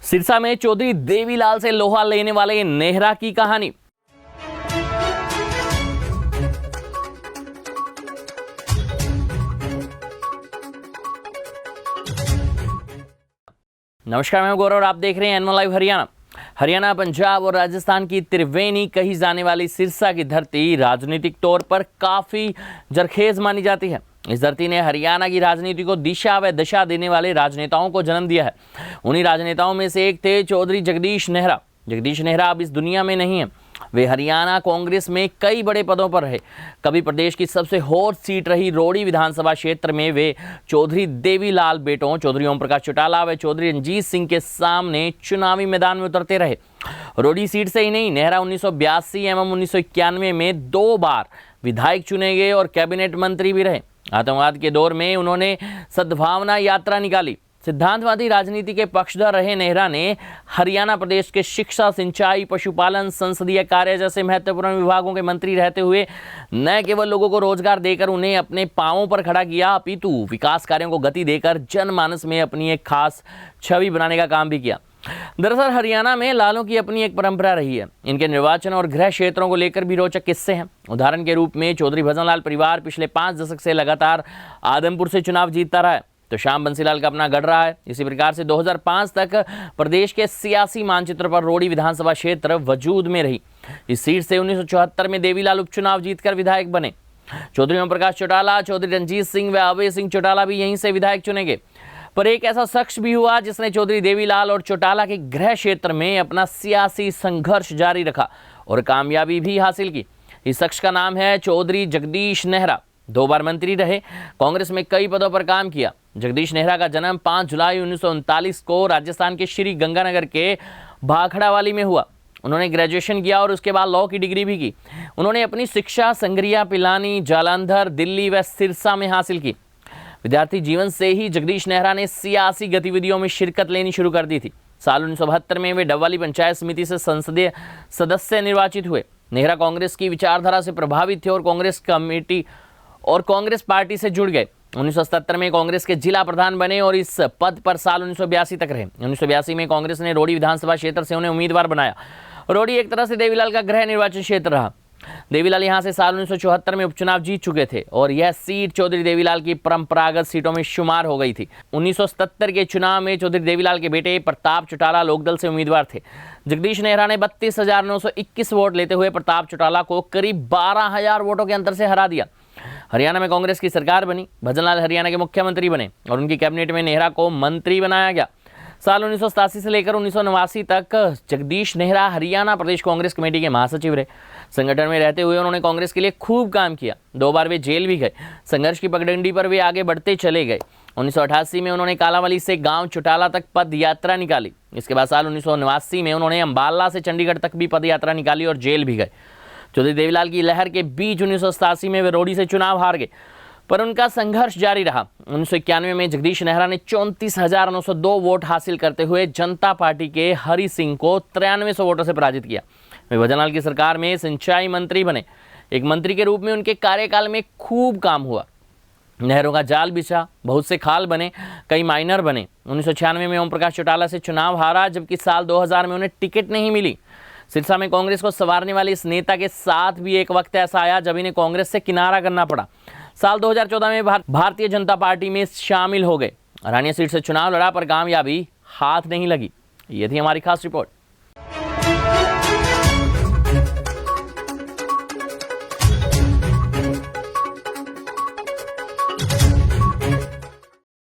सिरसा में चौधरी देवीलाल से लोहा लेने वाले नेहरा की कहानी। नमस्कार, मैं गौरव और आप देख रहे हैं एनवन लाइव हरियाणा। हरियाणा, पंजाब और राजस्थान की त्रिवेणी कही जाने वाली सिरसा की धरती राजनीतिक तौर पर काफी जरखेज मानी जाती है। इस धरती ने हरियाणा की राजनीति को दिशा व दशा देने वाले राजनेताओं को जन्म दिया है। उन्हीं राजनेताओं में से एक थे चौधरी जगदीश नेहरा। जगदीश नेहरा अब इस दुनिया में नहीं है। वे हरियाणा कांग्रेस में कई बड़े पदों पर रहे। कभी प्रदेश की सबसे हॉट सीट रही रोडी विधानसभा क्षेत्र में वे चौधरी देवीलाल बेटों चौधरी ओम प्रकाश चौटाला व चौधरी रंजीत सिंह के सामने चुनावी मैदान में उतरते रहे। रोडी सीट से ही नहीं, नेहरा 1982 एवं 1991 में 2 बार विधायक चुने गए और कैबिनेट मंत्री भी रहे। आतंकवाद के दौर में उन्होंने सद्भावना यात्रा निकाली। सिद्धांतवादी राजनीति के पक्षधर रहे नेहरा ने हरियाणा प्रदेश के शिक्षा, सिंचाई, पशुपालन, संसदीय कार्य जैसे महत्वपूर्ण विभागों के मंत्री रहते हुए न केवल लोगों को रोजगार देकर उन्हें अपने पांवों पर खड़ा किया, अपितु विकास कार्यों को गति देकर जनमानस में अपनी एक खास छवि बनाने का काम भी किया। दरअसल हरियाणा में लालों की अपनी एक परंपरा रही है। इनके निर्वाचन और गृह क्षेत्रों को लेकर भी रोचक किस्से हैं। उदाहरण के रूप में चौधरी भजनलाल परिवार पिछले 5 दशक से लगातार आदमपुर से चुनाव जीतता रहा है, तो श्याम बंसीलाल का अपना गढ़ रहा है। इसी प्रकार से 2005 तक प्रदेश के सियासी मानचित्र पर रोडी विधानसभा क्षेत्र वजूद में रही। इस सीट से 1974 में देवीलाल उपचुनाव जीतकर विधायक बने। चौधरी ओम प्रकाश चौटाला, चौधरी रंजीत सिंह व अभय सिंह चौटाला भी यहीं से विधायक चुने गए। पर एक ऐसा शख्स भी हुआ जिसने चौधरी देवीलाल और चौटाला के गृह क्षेत्र में अपना सियासी संघर्ष जारी रखा और कामयाबी भी हासिल की। इस शख्स का नाम है चौधरी जगदीश नेहरा। 2 बार मंत्री रहे, कांग्रेस में कई पदों पर काम किया। जगदीश नेहरा का जन्म 5 जुलाई 1939 को राजस्थान के श्री गंगानगर के भाखड़ावाली में हुआ। उन्होंने ग्रेजुएशन किया और उसके बाद लॉ की डिग्री भी की। उन्होंने अपनी शिक्षा संगरिया, पिलानी, जालंधर, दिल्ली व सिरसा में हासिल की। विद्यार्थी जीवन से ही जगदीश नेहरा ने सियासी गतिविधियों में शिरकत लेनी शुरू कर दी थी। साल 1972 में वे डबवाली पंचायत समिति से संसदीय सदस्य निर्वाचित हुए। नेहरा कांग्रेस की विचारधारा से प्रभावित थे और कांग्रेस कमेटी और कांग्रेस पार्टी से जुड़ गए। 1977 में कांग्रेस के जिला प्रधान बने और इस पद पर साल 1982 तक रहे। 1982 में कांग्रेस ने रोडी विधानसभा क्षेत्र से उन्हें उम्मीदवार बनाया। रोडी एक तरह से देवीलाल का गृह निर्वाचन क्षेत्र रहा। देवीलाल यहां से साल 1974 में उपचुनाव जीत चुके थे और यह सीट चौधरी देवीलाल की परंपरागत सीटों में शुमार हो गई थी। 1977 के चुनाव में चौधरी देवीलाल के बेटे प्रताप चौटाला लोकदल से उम्मीदवार थे। जगदीश नेहरा ने 32,921 वोट लेते हुए प्रताप चौटाला को करीब 12,000 वोटों के अंतर से हरा दिया। हरियाणा में कांग्रेस की सरकार बनी। भजनलाल हरियाणा के मुख्यमंत्री बने और उनकी कैबिनेट में नेहरा को मंत्री बनाया गया। साल 1987 से लेकर 1989 तक जगदीश नेहरा हरियाणा प्रदेश कांग्रेस कमेटी के महासचिव रहे। संगठन में रहते हुए उन्होंने कांग्रेस के लिए खूब काम किया। 2 बार वे जेल भी गए। संघर्ष की पगडंडी पर वे आगे बढ़ते चले गए। 1988 में उन्होंने कालावाली से गांव चौटाला तक पद यात्रा निकाली। इसके बाद साल 1989 में उन्होंने अंबाला से चंडीगढ़ तक भी पद यात्रा निकाली और जेल भी गए। चौधरी देवीलाल की लहर के बीच 1987 में वे रोडी से चुनाव हार गए, पर उनका संघर्ष जारी रहा। 1991 में जगदीश नेहरा ने 34,902 वोट हासिल करते हुए जनता पार्टी के हरि सिंह को 9300 वोटों से पराजित किया। वे भजनलाल की सरकार में सिंचाई मंत्री बने। एक मंत्री के रूप में उनके कार्यकाल में खूब काम हुआ। नहरों का जाल बिछा, बहुत से खाल बने, कई माइनर बने। 1996 में ओम प्रकाश चौटाला से चुनाव हारा, जबकि साल 2000 में उन्हें टिकट नहीं मिली। सिरसा में कांग्रेस को संवारने वाले इस नेता के साथ भी एक वक्त ऐसा आया जब इन्हें कांग्रेस से किनारा करना पड़ा। साल 2014 में भारतीय जनता पार्टी में शामिल हो गए। रानिया सीट से चुनाव लड़ा पर कामयाबी हाथ नहीं लगी। ये थी हमारी खास रिपोर्ट।